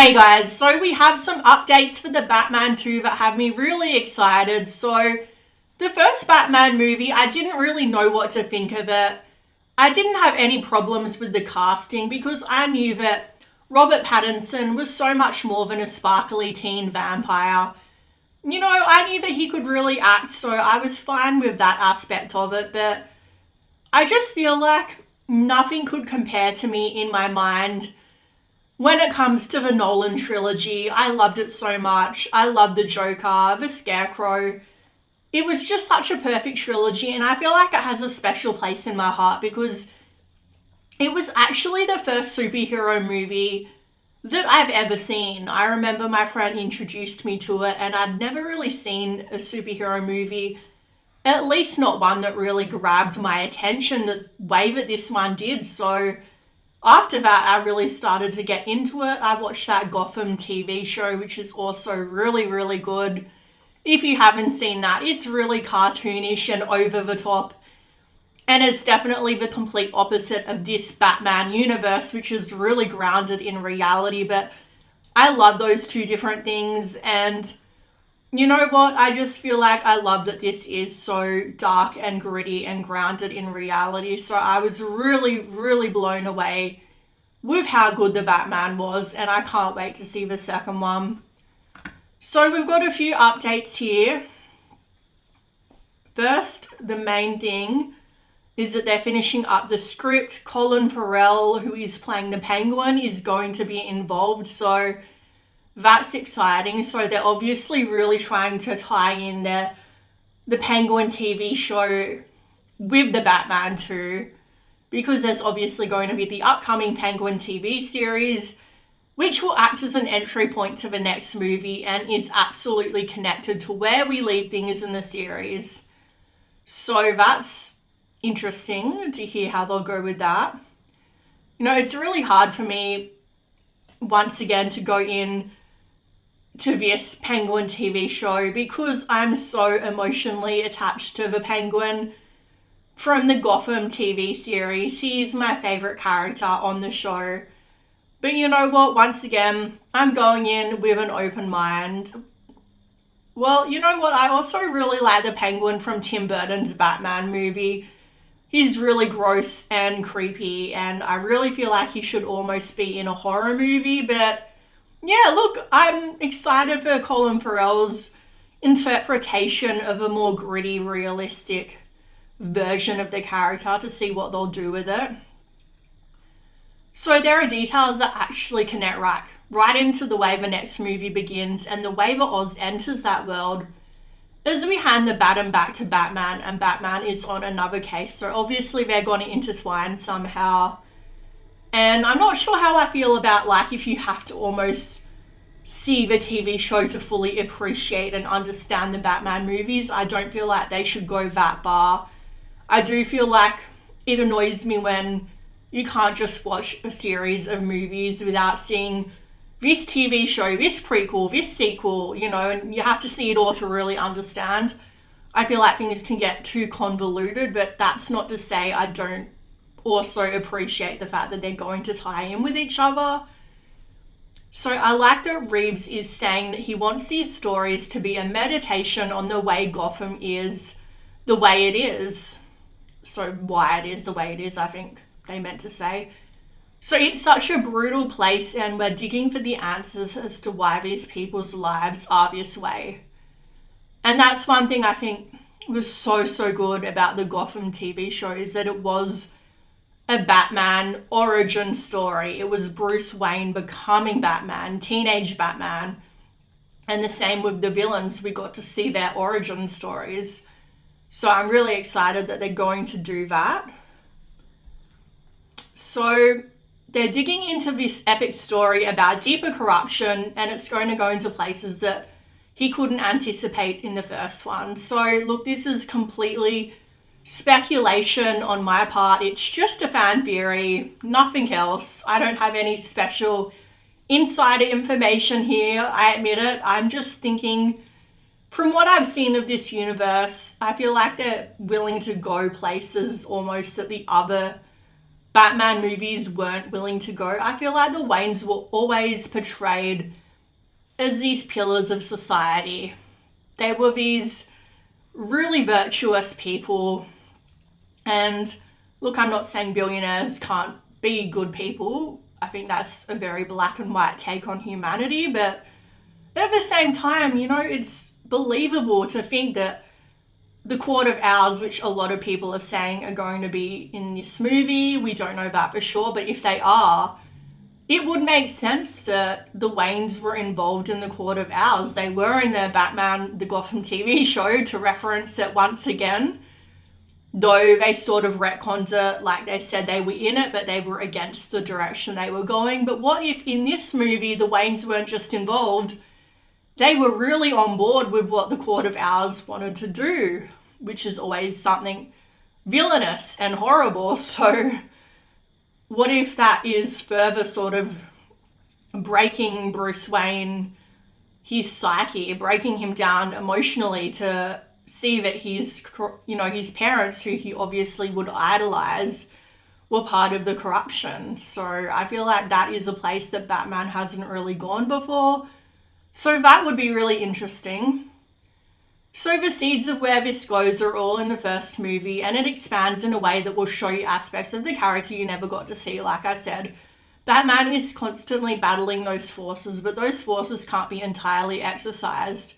Hey guys, so we have some updates for the Batman 2 that have me really excited. So, the first Batman movie, I didn't really know what to think of it. I didn't have any problems with the casting because I knew that Robert Pattinson was so much more than a sparkly teen vampire. I knew that he could really act, so I was fine with that aspect of it, but I just feel like nothing could compare to me in my mind when it comes to the Nolan trilogy. I loved it so much. I loved the Joker, the Scarecrow. It was just such a perfect trilogy, and I feel like it has a special place in my heart because it was actually the first superhero movie that I've ever seen. I remember my friend introduced me to it, and I'd never really seen a superhero movie, at least not one that really grabbed my attention the way that this one did. So after that, I really started to get into it. I watched that Gotham TV show, which is also really, really good. If you haven't seen that, it's really cartoonish and over the top. And it's definitely the complete opposite of this Batman universe, which is really grounded in reality. But I love those two different things. And you know what? I just feel like I love that this is so dark and gritty and grounded in reality. So I was really, really blown away with how good the Batman was, and I can't wait to see the second one. So we've got a few updates here. First, the main thing is that they're finishing up the script. Colin Farrell, who is playing the Penguin, is going to be involved. So that's exciting. So they're obviously really trying to tie in the Penguin TV show with the Batman too, because there's obviously going to be the upcoming Penguin TV series, which will act as an entry point to the next movie and is absolutely connected to where we leave things in the series. So that's interesting to hear how they'll go with that. It's really hard for me, once again, to go in to this Penguin TV show because I'm so emotionally attached to the Penguin from the Gotham TV series. He's my favourite character on the show. But you know what? Once again, I'm going in with an open mind. Well, you know what? I also really like the Penguin from Tim Burton's Batman movie. He's really gross and creepy, and I really feel like he should almost be in a horror movie. But yeah, look, I'm excited for Colin Farrell's interpretation of a more gritty, realistic version of the character to see what they'll do with it. So there are details that actually connect right into the way the next movie begins and the way that Oz enters that world as we hand the baton back to Batman, and Batman is on another case. So obviously they're going to intertwine somehow. And I'm not sure how I feel about if you have to almost see the TV show to fully appreciate and understand the Batman movies. I don't feel like they should go that far. I do feel like it annoys me when you can't just watch a series of movies without seeing this TV show, this prequel, this sequel, and you have to see it all to really understand. I feel like things can get too convoluted, but that's not to say I don't also appreciate the fact that they're going to tie in with each other. So I like that Reeves is saying that he wants these stories to be a meditation on the way Gotham is the way it is. So why it is the way it is, I think they meant to say. So it's such a brutal place, and we're digging for the answers as to why these people's lives are this way. And that's one thing I think was so, so good about the Gotham TV show, is that it was a Batman origin story. It was Bruce Wayne becoming Batman, teenage Batman. And the same with the villains. We got to see their origin stories. So I'm really excited that they're going to do that. So they're digging into this epic story about deeper corruption, and it's going to go into places that he couldn't anticipate in the first one. So look, this is completely speculation on my part. It's just a fan theory, nothing else. I don't have any special insider information here. I admit it. I'm just thinking, from what I've seen of this universe, I feel like they're willing to go places almost that the other Batman movies weren't willing to go. I feel like the Waynes were always portrayed as these pillars of society. They were these really virtuous people. And look, I'm not saying billionaires can't be good people. I think that's a very black and white take on humanity. But at the same time, it's believable to think that the Court of Owls, which a lot of people are saying are going to be in this movie, we don't know that for sure, but if they are, it would make sense that the Waynes were involved in the Court of Owls. They were in the Batman, the Gotham TV show, to reference it once again. Though they sort of retconned it, like they said they were in it, but they were against the direction they were going. But what if in this movie the Waynes weren't just involved, they were really on board with what the Court of Owls wanted to do, which is always something villainous and horrible. So what if that is further sort of breaking Bruce Wayne, his psyche, breaking him down emotionally to see that his parents, who he obviously would idolize, were part of the corruption. So I feel like that is a place that Batman hasn't really gone before. So that would be really interesting. So the seeds of where this goes are all in the first movie, and it expands in a way that will show you aspects of the character you never got to see. Like I said, Batman is constantly battling those forces, but those forces can't be entirely exercised.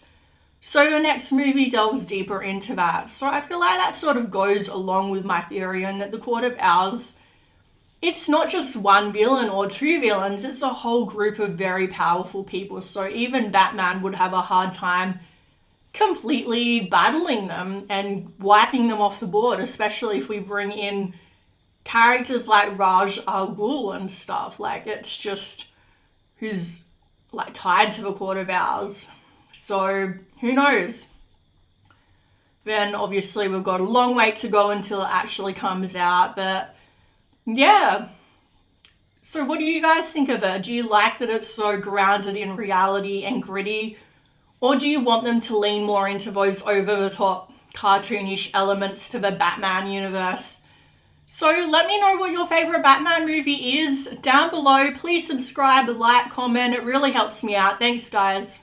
So the next movie delves deeper into that. So I feel like that sort of goes along with my theory, and that the Court of Owls, it's not just one villain or two villains, it's a whole group of very powerful people. So even Batman would have a hard time completely battling them and wiping them off the board, especially if we bring in characters like Raj Al Ghul and stuff. Like, it's just who's like tied to the Court of Owls. So who knows? Then obviously we've got a long way to go until it actually comes out, but yeah. So what do you guys think of it? Do you like that it's so grounded in reality and gritty? Or do you want them to lean more into those over-the-top cartoonish elements to the Batman universe? So let me know what your favourite Batman movie is down below. Please subscribe, like, comment. It really helps me out. Thanks, guys.